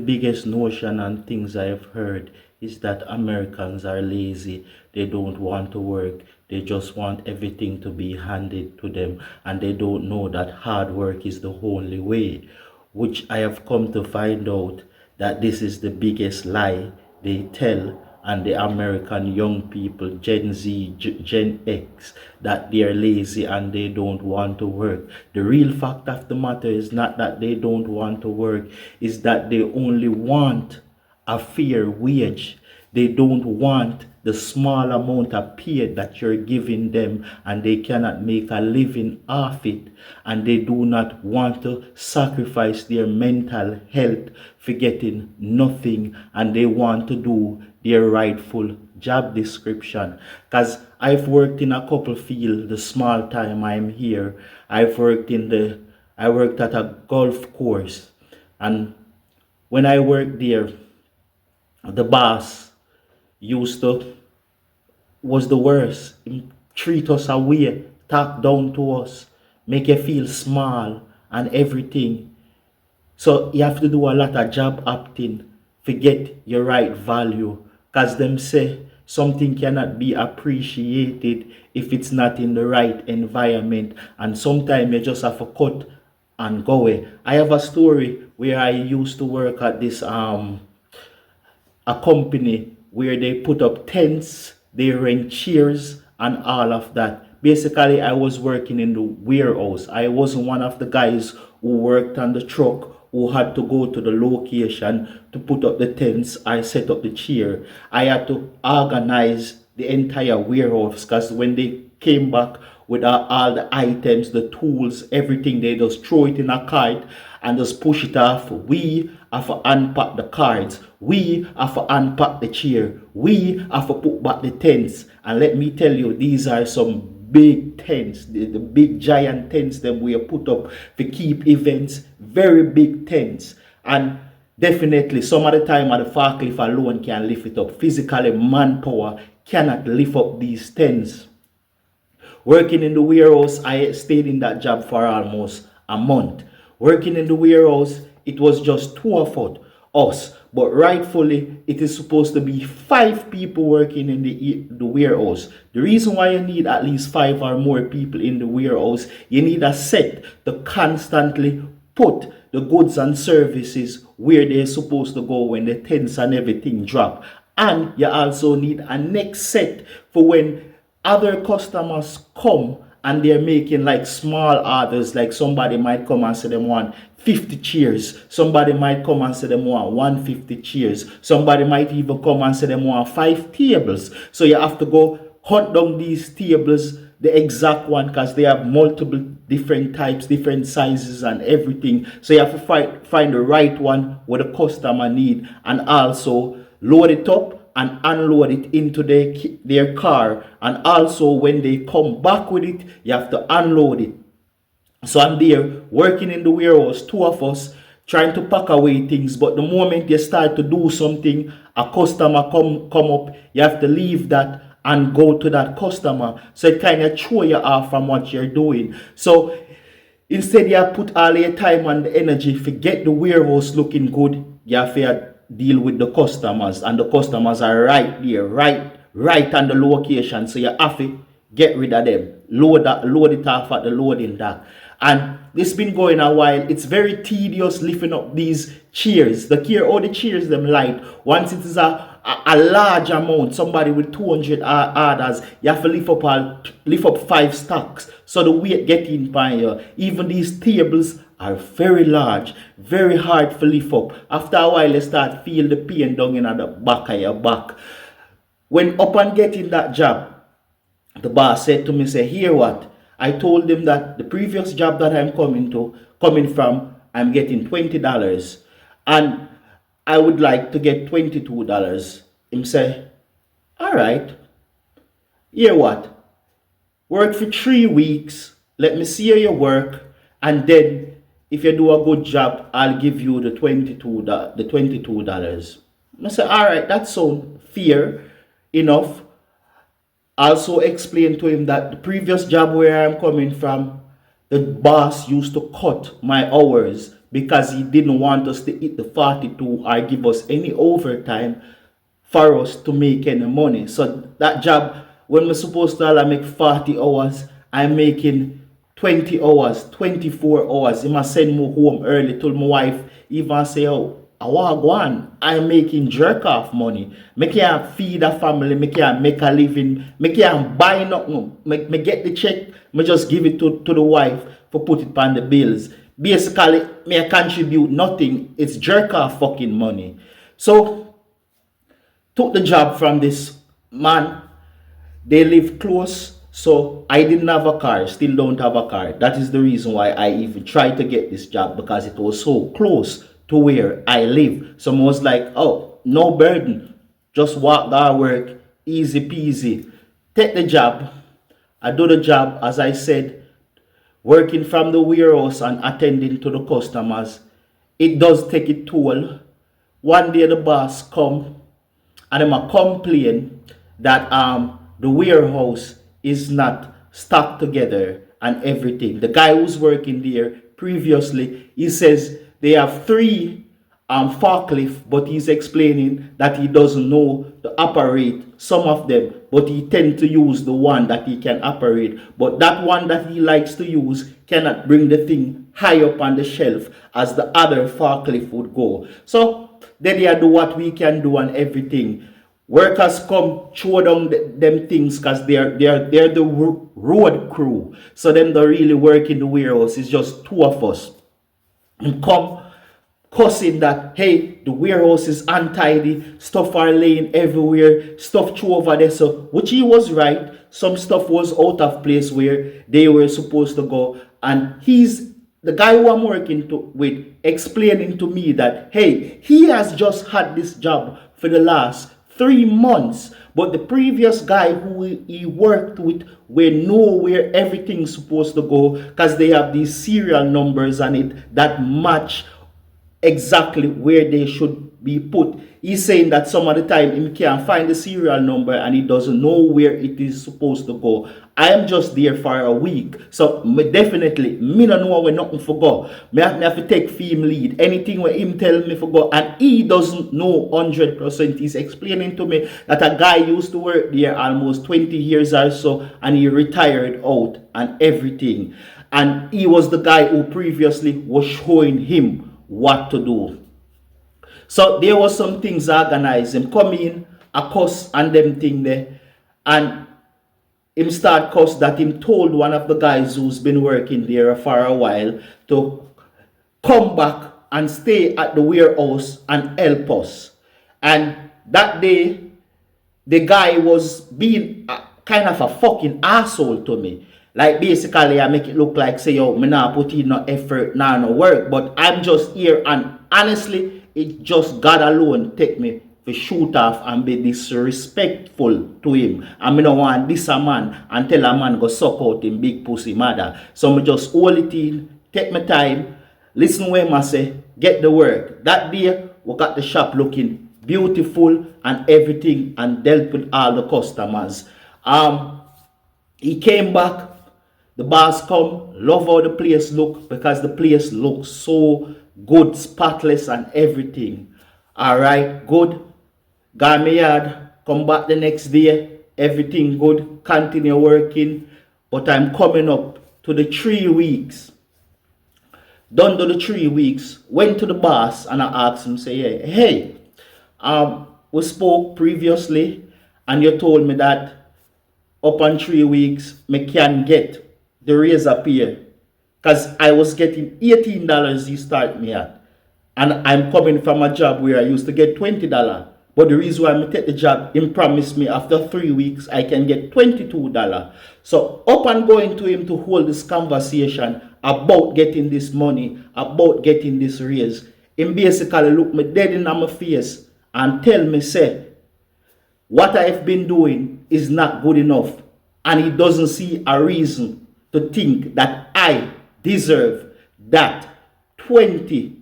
biggest notion and things I've heard is that Americans are lazy. They don't want to work. They just want everything to be handed to them, and they don't know that hard work is the only way, which I have come to find out that this is the biggest lie they tell, and the American young people, Gen Z, Gen X, that they are lazy and they don't want to work. The real fact of the matter is not that they don't want to work, is that they only want a fair wage. They don't want the small amount of pay that you're giving them, and they cannot make a living off it. And they do not want to sacrifice their mental health for getting nothing, and they want to do their rightful job description. Because I've worked in a couple fields the small time I'm here. I worked at a golf course, and when I worked there, the boss used to was the worst. He treat us away, talk down to us, make you feel small and everything. So you have to do a lot of job opting to get your right value. Cause them say something cannot be appreciated if it's not in the right environment. And sometimes you just have to cut and go away. I have a story where I used to work at this a company where they put up tents, they rent chairs and all of that. Basically, I was working in the warehouse. I wasn't one of the guys who worked on the truck who had to go to the location to put up the tents. I set up the chair. I had to organize the entire warehouse, because when they came back with all the items, the tools, everything, they just throw it in a cart and just push it off. We have to unpack the cards. We have to unpack the chair. We have to put back the tents. And let me tell you, these are some big tents, the big giant tents that we have put up to keep events, very big tents. And definitely some of the time the forklift alone can lift it up. Physically, manpower cannot lift up these tents. Working in the warehouse, I stayed in that job for almost a month. Working in the warehouse, it was just two of us, but rightfully it is supposed to be 5 people working in the warehouse. The reason why you need at least 5 or more people in the warehouse, you need a set to constantly put the goods and services where they're supposed to go when the tents and everything drop. And you also need a next set for when other customers come and they're making like small orders. Like somebody might come and say them want 50 chairs. Somebody might come and say them want 150 chairs. Somebody might even come and say them want 5 tables. So you have to go hunt down these tables, the exact one, because they have multiple different types, different sizes and everything. So you have to find the right one what the customer need, and also load it up and unload it into their car. And also when they come back with it, you have to unload it. So I'm there working in the warehouse, 2 of us trying to pack away things. But the moment you start to do something, a customer come up, you have to leave that and go to that customer. So it kind of throw you off from what you're doing. So instead you put all your time and the energy to get the warehouse looking good, you have to deal with the customers, and the customers are right there, right on the location. So you have to get rid of them, load it off at the loading dock. And this been going a while. It's very tedious lifting up these chairs. All the chairs them light. Once it is a large amount, somebody with 200 orders, you have to lift up 5 stacks. So the weight get in by you. Even these tables are very large, very hard to lift up. After a while, you start feel the pain down in the back of your back. When up and getting that job, the boss said to me, say, hear what? I told him that the previous job that I'm coming from, I'm getting $20. And I would like to get $22. Him say, all right, hear what? Work for 3 weeks. Let me see how you work. And then if you do a good job, I'll give you the $22. I say, all right, that sounds fair enough. Also explain to him that the previous job where I'm coming from, the boss used to cut my hours because he didn't want us to hit the 42 or give us any overtime for us to make any money. So that job, when we're supposed to all make 40 hours, I'm making 20 hours, 24 hours. He must send me home early. Told my wife, even say, oh, I want to go on. I'm making jerk off money. Me can't feed a family. Me can't make a living. Me can't buy nothing. Me get the check. Me just give it to the wife for put it on the bills. Basically, me I contribute nothing. It's jerk off fucking money. So, took the job from this man. They live close. So I didn't have a car, still don't have a car. That is the reason why I even tried to get this job, because it was so close to where I live. So I was like, oh, no burden. Just walk that work, easy peasy. Take the job. I do the job, as I said, working from the warehouse and attending to the customers. It does take a toll. One day the boss come and them a complain that the warehouse is not stuck together and everything. The guy who's working there previously, he says they have 3 forklifts, but he's explaining that he doesn't know to operate some of them, but he tends to use the one that he can operate. But that one that he likes to use cannot bring the thing high up on the shelf as the other forklift would go. So then they do what we can do and everything. Workers come throw down them things because they're the road crew. So them don't really work in the warehouse. It's just 2 of us. And come cussing that, hey, the warehouse is untidy, stuff are laying everywhere, stuff through over there. So, which he was right. Some stuff was out of place where they were supposed to go. And he's the guy who I'm working with explaining to me that, hey, he has just had this job for the last 3 months, but the previous guy who he worked with will know where everything's supposed to go, because they have these serial numbers on it that match exactly where they should be put. He's saying that some of the time he can't find the serial number and he doesn't know where it is supposed to go. I am just there for a week, so me don't know where nothing for go. Me have to take him lead. Anything where him tell me for go, and he doesn't know 100%. He's explaining to me that a guy used to work there almost 20 years or so, and he retired out and everything. And he was the guy who previously was showing him what to do. So there was some things organized. Him come in, a cuss and them thing there, and him start cuss that him told one of the guys who's been working there for a while to come back and stay at the warehouse and help us. And that day, the guy was being kind of a fucking asshole to me. Like basically I make it look like say, yo, me not put in no effort, no work, but I'm just here, and honestly, it just God alone take me to shoot off and be disrespectful to him. And me don't want this a man and tell a man go suck out him big pussy mother. So me just hold it in, take my time, listen where I say, get the work. That day we got the shop looking beautiful and everything, and dealt with all the customers. He came back, the boss come, love how the place look, because the place looks so good, spotless and everything. Alright, good. Got me yard, come back the next day, everything good, continue working. But I'm coming up to the 3 weeks. Done to the 3 weeks, went to the boss and I asked him, say, hey, we spoke previously and you told me that up on 3 weeks, me can get the raise up here. Because I was getting $18 you start me at. And I'm coming from a job where I used to get $20. But the reason why I take the job, he promised me after 3 weeks I can get $22. So up and going to him to hold this conversation about getting this money, about getting this raise. Him basically look me dead in my face and tell me, say, what I've been doing is not good enough. And he doesn't see a reason to think that I deserve that $22.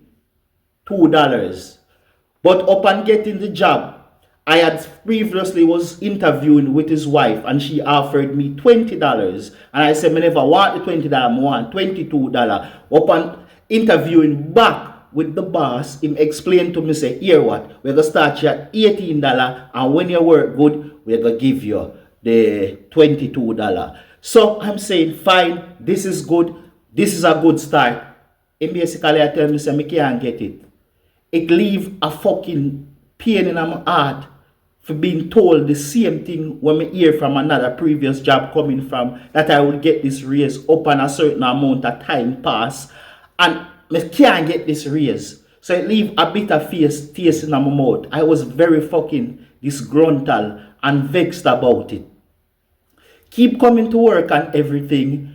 But upon getting the job, I had previously was interviewing with his wife and she offered me $20. And I said, I never want the $20, I want $22. Upon interviewing back with the boss, him explained to me, say, here what, we're gonna start you at $18, and when you work good, we're gonna give you the $22. So I'm saying, fine, this is good, this is a good start. And basically I tell me, say, I can't get it. It leave a fucking pain in my heart for being told the same thing when I hear from another previous job coming from, that I will get this raise up on a certain amount of time pass, and I can't get this raise. So it leave a bitter taste in my mouth. I was very fucking disgruntled and vexed about it. Keep coming to work and everything.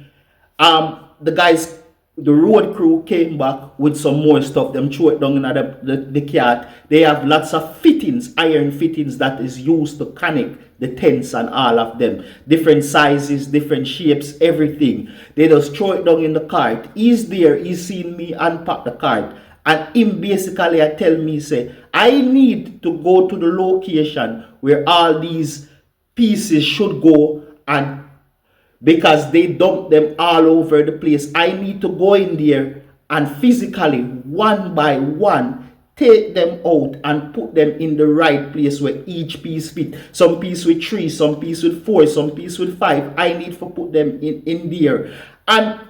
The road crew came back with some more stuff. Them threw it down in the cart. They have lots of fittings, iron fittings that is used to connect the tents and all of them. Different sizes, different shapes, everything. They just throw it down in the cart. He's there, he's seen me unpack the cart. And him basically tell me, say, I need to go to the location where all these pieces should go, and because they dump them all over the place, I need to go in there and physically, one by one, take them out and put them in the right place where each piece fit. Some piece with 3, some piece with 4, some piece with 5. I need to put them in there. And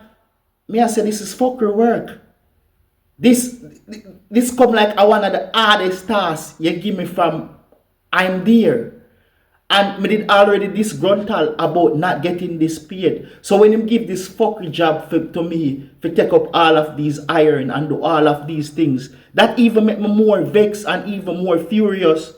me, I say, this is fuckery work. This come like one of the hardest tasks you give me from I'm there. And me did already disgruntled about not getting this paid. So when him give this fucking job to me, to take up all of these iron and do all of these things, that even make me more vexed and even more furious.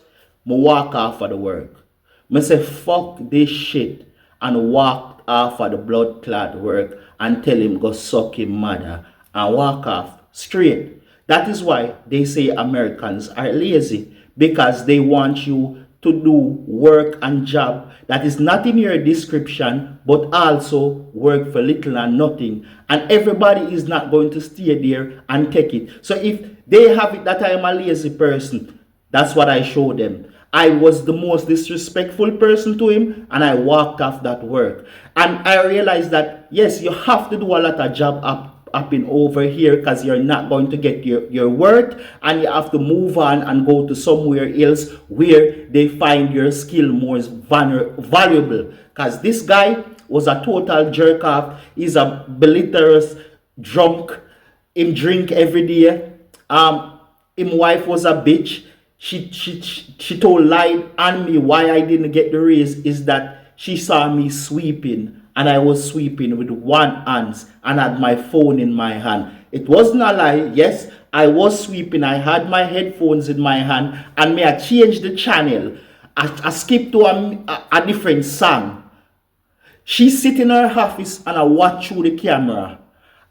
Me walk off of the work. Me say fuck this shit and walk off of the blood clot work and tell him go suck him mother and walk off straight. That is why they say Americans are lazy, because they want you to do work and job that is not in your description, but also work for little and nothing. And everybody is not going to stay there and take it. So if they have it that I am a lazy person, that's what I show them. I was the most disrespectful person to him, and I walked off that work. And I realized that, yes, you have to do a lot of job up in over here, because you're not going to get your worth, and you have to move on and go to somewhere else where they find your skill more valuable. Because this guy was a total jerk off. He's a belligerent drunk. Him drink every day. Him wife was a bitch. She told lied on me why I didn't get the raise is that she saw me sweeping, and I was sweeping with one hand and had my phone in my hand. It wasn't a lie. Yes, I was sweeping. I had my headphones in my hand, and me I changed the channel. I skipped to a different song. She sit in her office and I watch through the camera,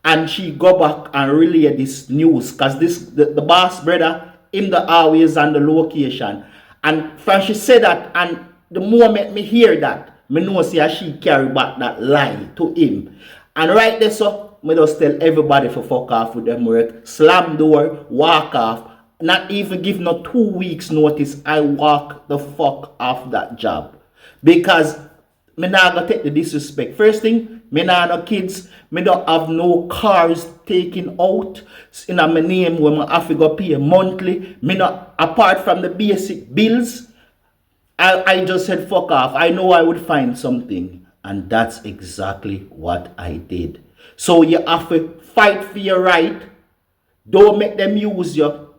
and she go back and relay this news, because the boss brother in the always on the location. And when she said that, and the moment me hear that, me know see she carry back that lie to him. And right there, so me just tell everybody for fuck off with them work. Slam door, walk off. Not even give no 2 weeks notice. I walk the fuck off that job. Because me not gonna take the disrespect. First thing, me not no kids. Me don't have no cars taken out in my name when I have to go pay monthly. Me not, apart from the basic bills, I just said fuck off. I know I would find something. And that's exactly what I did. So you have to fight for your right. Don't make them use you.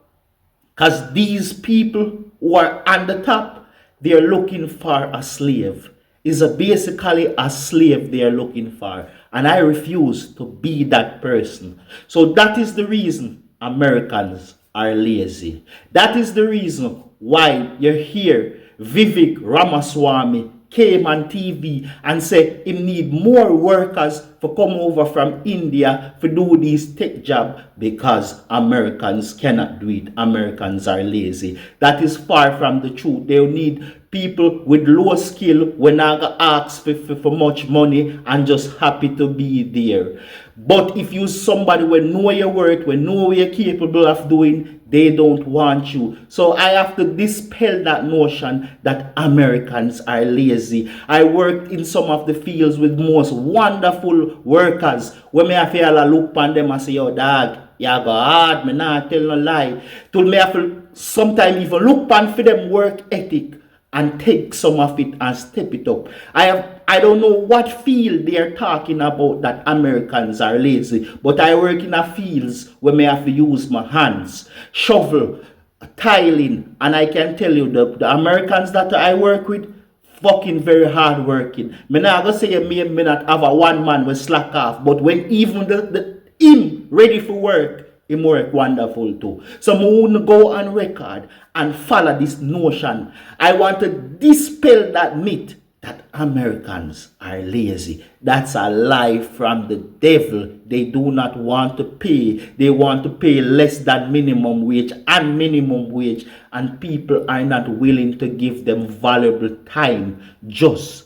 Because these people who are on the top, they're looking for a slave. Is basically a slave they're looking for. And I refuse to be that person. So that is the reason Americans are lazy. That is the reason why you're here. Vivek Ramaswamy came on TV and said he need more workers to come over from India to do this tech job, because Americans cannot do it. Americans are lazy. That is far from the truth. They need people with low skill when not gonna ask for much money and just happy to be there. But if you somebody when know your worth, when know what you're capable of doing, they don't want you. So I have to dispel that notion that Americans are lazy. I worked in some of the fields with most wonderful workers. When me have to look on them and say, yo dog, Yeah, go hard, me not tell no lie. Told me have to sometime even look pan for them work ethic and take some of it and step it up. I don't know what field they're talking about that Americans are lazy, but I work in a fields where me have to use my hands, shovel, tiling, and I can tell you the Americans that I work with fucking very hard working. Me not gonna say me not have a one man with slack off, but when even the him ready for work, him work wonderful too. So me wouldn't go on record and follow this notion. I want to dispel that myth that Americans are lazy. That's a lie from the devil. They do not want to pay. They want to pay less than minimum wage and minimum wage, and people are not willing to give them valuable time just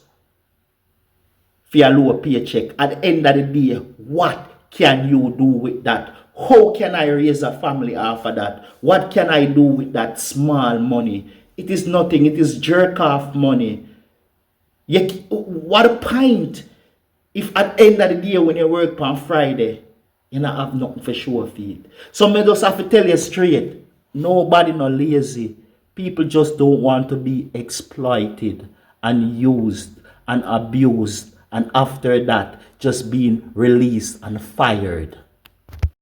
for a lower paycheck. At the end of the day, what can you do with that? How can I raise a family after that? What can I do with that small money? It is nothing. It is jerk off money. What a point if at the end of the day when you work on Friday, you not have nothing for sure feed. So me just have to tell you straight, nobody no lazy. People just don't want to be exploited and used and abused and after that just being released and fired.